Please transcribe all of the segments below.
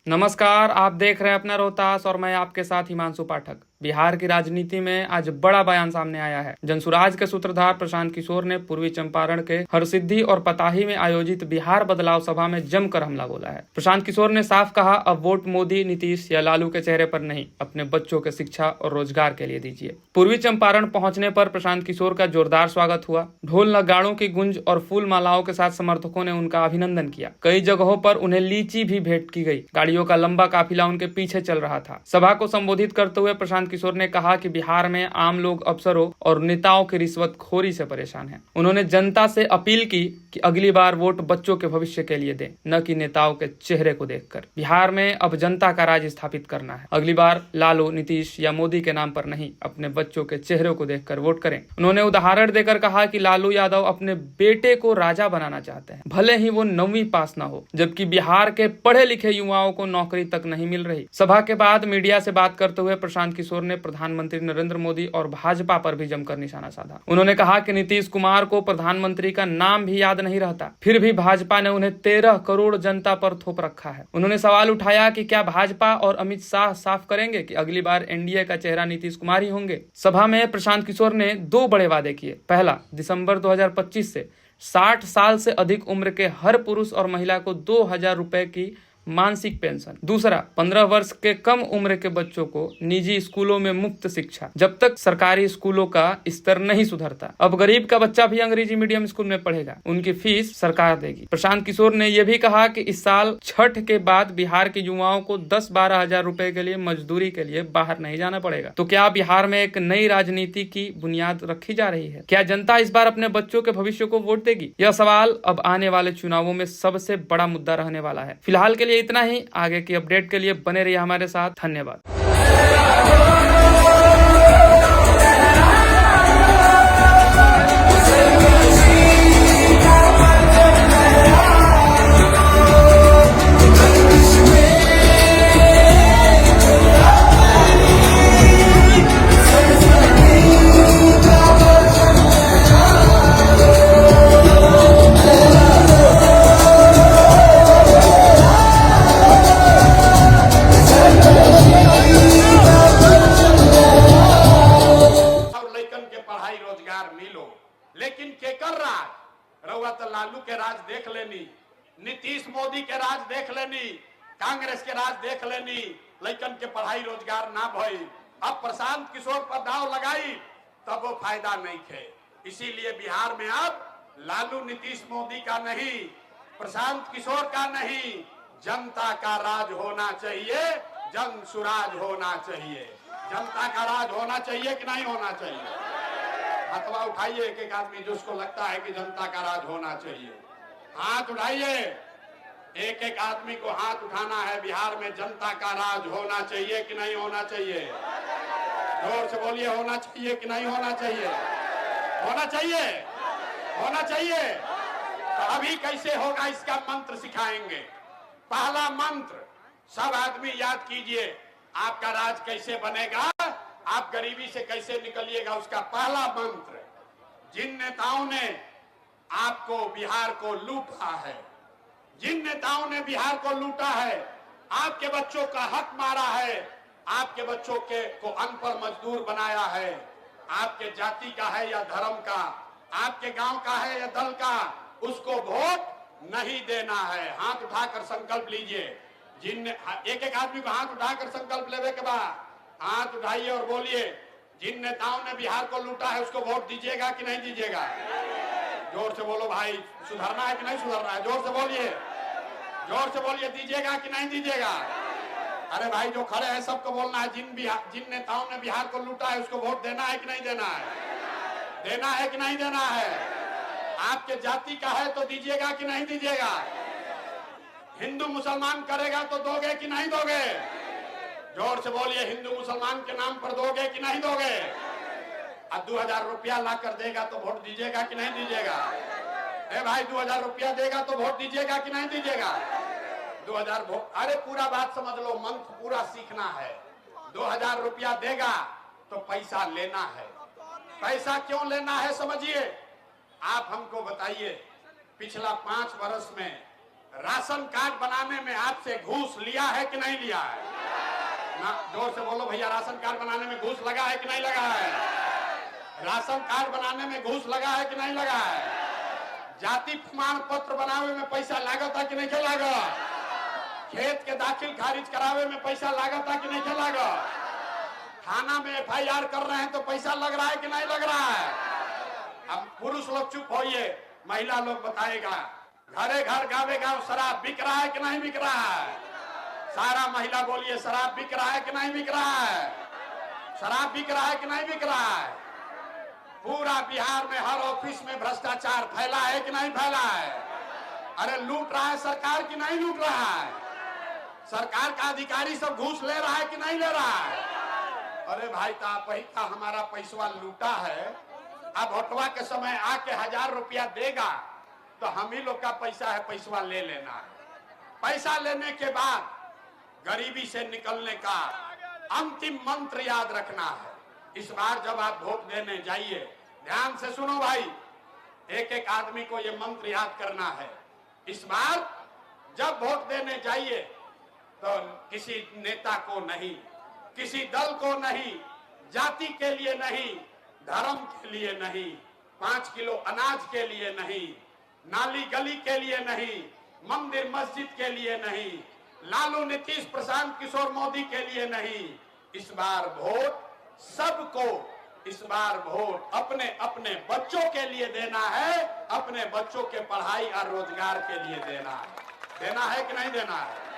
नमस्कार, आप देख रहे हैं अपना रोहतास और मैं आपके साथ हिमांशु पाठक। बिहार की राजनीति में आज बड़ा बयान सामने आया है। जनसुराज के सूत्रधार प्रशांत किशोर ने पूर्वी चंपारण के हरसिद्धि और पताही में आयोजित बिहार बदलाव सभा में जमकर हमला बोला है। प्रशांत किशोर ने साफ कहा, अब वोट मोदी, नीतीश या लालू के चेहरे पर नहीं, अपने बच्चों के शिक्षा और रोजगार के लिए दीजिए। पूर्वी चंपारण पहुंचने पर प्रशांत किशोर का जोरदार स्वागत हुआ। ढोल नगाड़ों की गूंज और फूल मालाओं के साथ समर्थकों ने उनका अभिनंदन किया। कई जगहों पर उन्हें लीची भी भेंट की गई। गाड़ियों का लंबा काफिला उनके पीछे चल रहा था। सभा को संबोधित करते हुए प्रशांत किशोर ने कहा कि बिहार में आम लोग अफसरों और नेताओं की रिश्वतखोरी से परेशान हैं। उन्होंने जनता से अपील की कि अगली बार वोट बच्चों के भविष्य के लिए दें, न कि नेताओं के चेहरे को देखकर। बिहार में अब जनता का राज स्थापित करना है। अगली बार लालू, नीतीश या मोदी के नाम पर नहीं, अपने बच्चों के चेहरे को देखकर वोट करें। उन्होंने उदाहरण देकर कहा कि लालू यादव अपने बेटे को राजा बनाना चाहते हैं, भले ही वो 9वीं पास न हो, जबकि बिहार के पढ़े लिखे युवाओं को नौकरी तक नहीं मिल रही। सभा के बाद मीडिया से बात करते हुए प्रशांत किशोर ने प्रधानमंत्री नरेंद्र मोदी और भाजपा पर भी जमकर निशाना साधा। उन्होंने कहा कि नीतीश कुमार को प्रधानमंत्री का नाम भी याद नहीं रहता, फिर भी भाजपा ने उन्हें 13 करोड़ जनता पर थोप रखा है। उन्होंने सवाल उठाया कि क्या भाजपा और अमित शाह साफ करेंगे कि अगली बार एनडीए का चेहरा नीतीश कुमार ही होंगे। सभा में प्रशांत किशोर ने 2 बड़े वादे किए। पहला, दिसंबर 2025 से 60 साल से अधिक उम्र के हर पुरुष और महिला को 2000 रुपए की मासिक पेंशन। दूसरा, 15 वर्ष के कम उम्र के बच्चों को निजी स्कूलों में मुफ्त शिक्षा, जब तक सरकारी स्कूलों का स्तर नहीं सुधरता। अब गरीब का बच्चा भी अंग्रेजी मीडियम स्कूल में पढ़ेगा, उनकी फीस सरकार देगी। प्रशांत किशोर ने यह भी कहा कि इस साल छठ के बाद बिहार के युवाओं को 10-12 हजार रुपए के लिए मजदूरी के लिए बाहर नहीं जाना पड़ेगा। तो क्या बिहार में एक नई राजनीति की बुनियाद रखी जा रही है? क्या जनता इस बार अपने बच्चों के भविष्य को वोट देगी? यह सवाल अब आने वाले चुनावों में सबसे बड़ा मुद्दा रहने वाला है। फिलहाल के लिए इतना ही। आगे की अपडेट के लिए बने रहिए हमारे साथ। धन्यवाद। लेकिन केकर राज रउआ तो लालू के राज देख लेनी, नीतीश मोदी के राज देख लेनी, कांग्रेस के राज देख लेनी, लइकन के पढ़ाई रोजगार ना भई। अब प्रशांत किशोर पर दाव लगाई तब वो फायदा नहीं थे। इसीलिए बिहार में अब लालू नीतीश मोदी का नहीं, प्रशांत किशोर का नहीं, जनता का राज होना चाहिए, जन सुराज होना चाहिए। जनता का राज होना चाहिए कि नहीं होना चाहिए? हाथवा उठाइए एक एक आदमी जिसको लगता है कि जनता का राज होना चाहिए। हाथ उठाइए, एक एक आदमी को हाथ उठाना है। बिहार में जनता का राज होना चाहिए कि नहीं होना चाहिए? जोर से बोलिए, होना चाहिए कि नहीं होना चाहिए? होना चाहिए, होना चाहिए। तो अभी कैसे होगा इसका मंत्र सिखाएंगे। पहला मंत्र सब आदमी याद कीजिए। आपका राज कैसे बनेगा, आप गरीबी से कैसे निकलिएगा, उसका पहला मंत्र, जिन नेताओं ने आपको बिहार को लूटा है, जिन नेताओं ने बिहार को लूटा है, आपके बच्चों का हक मारा है, आपके बच्चों के को अनपढ़ मजदूर बनाया है, आपके जाति का है या धर्म का, आपके गांव का है या दल का, उसको वोट नहीं देना है। हाथ उठाकर संकल्प लीजिए। जिन एक एक आदमी को हाथ उठाकर संकल्प लेने के बाद हाथ उठाइए और बोलिए, जिन नेताओं ने बिहार को लूटा है उसको वोट दीजिएगा कि नहीं दीजिएगा? जोर से बोलो भाई, सुधरना है कि नहीं सुधरना है? जोर से बोलिए, जोर से बोलिए, दीजिएगा कि नहीं दीजिएगा? अरे भाई जो खड़े हैं सबको बोलना है, जिन नेताओं ने बिहार को लूटा है उसको वोट देना है कि नहीं देना है? देना है कि नहीं देना है? आपके जाति का है तो दीजिएगा कि नहीं दीजिएगा? हिंदू मुसलमान करेगा तो दोगे कि नहीं दोगे? जोर से बोलिए, हिंदू मुसलमान के नाम पर दोगे कि नहीं दोगे? अब 2000 रुपया ला कर देगा तो वोट दीजिएगा कि नहीं दीजिएगा? ए भाई 2000 रुपया देगा तो वोट दीजिएगा कि नहीं दीजिएगा? 2000 वोट, अरे पूरा बात समझ लो, मंत्र पूरा सीखना है। 2000 रुपया देगा तो पैसा लेना है। पैसा क्यों लेना है समझिए। आप हमको बताइए, पिछला 5 वर्ष में राशन कार्ड बनाने में आपसे घूस लिया है कि नहीं लिया है? ना जोर से बोलो भैया, राशन कार्ड बनाने में घूस लगा है कि नहीं लगा है? राशन कार्ड बनाने में घूस लगा है कि नहीं लगा है? जाति प्रमाण पत्र बनावे में पैसा लागत है कि नहीं के लागत? खेत के दाखिल खारिज करावे में पैसा लागत है कि नहीं के लागत? थाना में FIR कर रहे हैं तो पैसा लग रहा है कि नहीं लग रहा है? अब पुरुष लोग चुप होइए, महिला लोग बताएगा। घरे घर गावे गांव शराब बिक रहा है कि नहीं बिक रहा है? सारा महिला बोलिए, शराब बिक रहा है कि नहीं बिक रहा है? शराब बिक रहा है कि नहीं बिक रहा है? पूरा बिहार में हर ऑफिस में भ्रष्टाचार फैला है कि नहीं फैला है? अरे लूट रहा है सरकार कि नहीं लूट रहा है? सरकार का अधिकारी सब घूस ले रहा है कि नहीं ले रहा है? अरे भाई का हमारा पैसा लूटा है, अब वोटवा के समय आके 1000 रुपया देगा तो हम ही लोग का पैसा है, पैसा ले लेना है। पैसा लेने के बाद गरीबी से निकलने का अंतिम मंत्र याद रखना है। इस बार जब आप वोट देने जाइए, ध्यान से सुनो भाई, एक एक आदमी को ये मंत्र याद करना है। इस बार जब वोट देने जाइए तो किसी नेता को नहीं, किसी दल को नहीं, जाति के लिए नहीं, धर्म के लिए नहीं, 5 किलो अनाज के लिए नहीं, नाली गली के लिए नहीं, मंदिर मस्जिद के लिए नहीं, लालू नीतीश प्रशांत किशोर मोदी के लिए नहीं। इस बार वोट सबको, इस बार वोट अपने अपने बच्चों के लिए देना है, अपने बच्चों के पढ़ाई और रोजगार के लिए देना है। देना है कि नहीं देना है?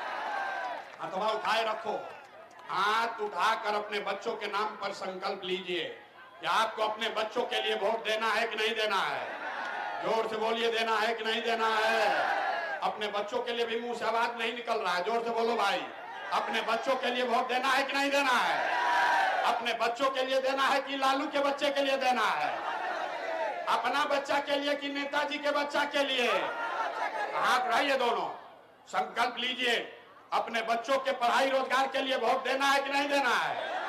हाथवा उठाए रखो, हाथ उठाकर अपने बच्चों के नाम पर संकल्प लीजिए कि आपको अपने बच्चों के लिए वोट देना है कि नहीं देना है? जोर से बोलिए, देना है कि नहीं देना है? अपने बच्चों के लिए भी मुंह से आवाज नहीं निकल रहा है, जोर से बोलो भाई। अपने बच्चों के लिए वोट देना है कि नहीं देना है? अपने बच्चों के लिए देना है कि लालू के बच्चे के लिए देना है? अपना बच्चा के लिए कि नेताजी के बच्चा के लिए? हाथ उठाइए दोनों, संकल्प लीजिए, अपने बच्चों के पढ़ाई रोजगार के लिए वोट देना है कि नहीं देना है?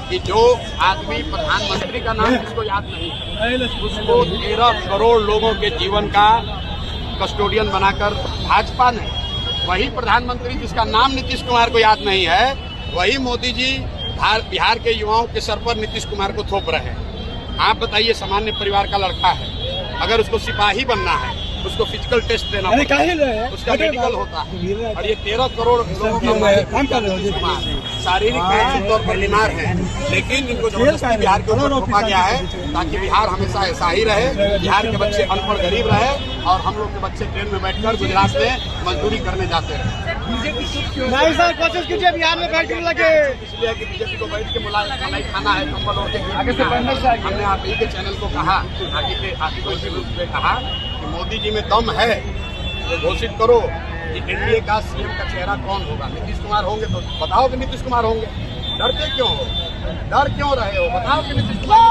कि जो आदमी प्रधानमंत्री का नाम जिसको याद नहीं है, उसको 13 करोड़ लोगों के जीवन का कस्टोडियन बनाकर भाजपा ने, वही प्रधानमंत्री जिसका नाम नीतीश कुमार को याद नहीं है, वही मोदी जी बिहार के युवाओं के सर पर नीतीश कुमार को थोप रहे हैं। आप बताइए, सामान्य परिवार का लड़का है, अगर उसको सिपाही बनना है, उसको फिजिकल टेस्ट देना होता है, उसका मेडिकल होता है, और ये 13 करोड़ लोगों का शारीरिक मानसिक तौर पर बीमार है, लेकिन इनको जबरदस्ती बिहार के ऊपर थोपा गया है ताकि बिहार हमेशा ऐसा ही रहे, बिहार के बच्चे अनपढ़ गरीब रहे और हम लोग के बच्चे ट्रेन में बैठकर गुजरात में मजदूरी करने जाते रहे। नहीं सर, कोशिश कीजिए बिहार में बैठने लगे, इसलिए कि बीजेपी को बैठ के मलाई खाना है, कंबल ओढ़ के आगे से बढ़ना चाहिए। हमने आप ही के चैनल को कहा, आगे को इसी रूप में कहा कि मोदी जी में दम है तो घोषित करो कि एनडीए का सीएम का चेहरा कौन होगा। नीतीश कुमार होंगे तो बताओ कि नीतीश कुमार होंगे। डरते क्यों हो? डर क्यों रहे हो? बताओ कि नीतीश कुमार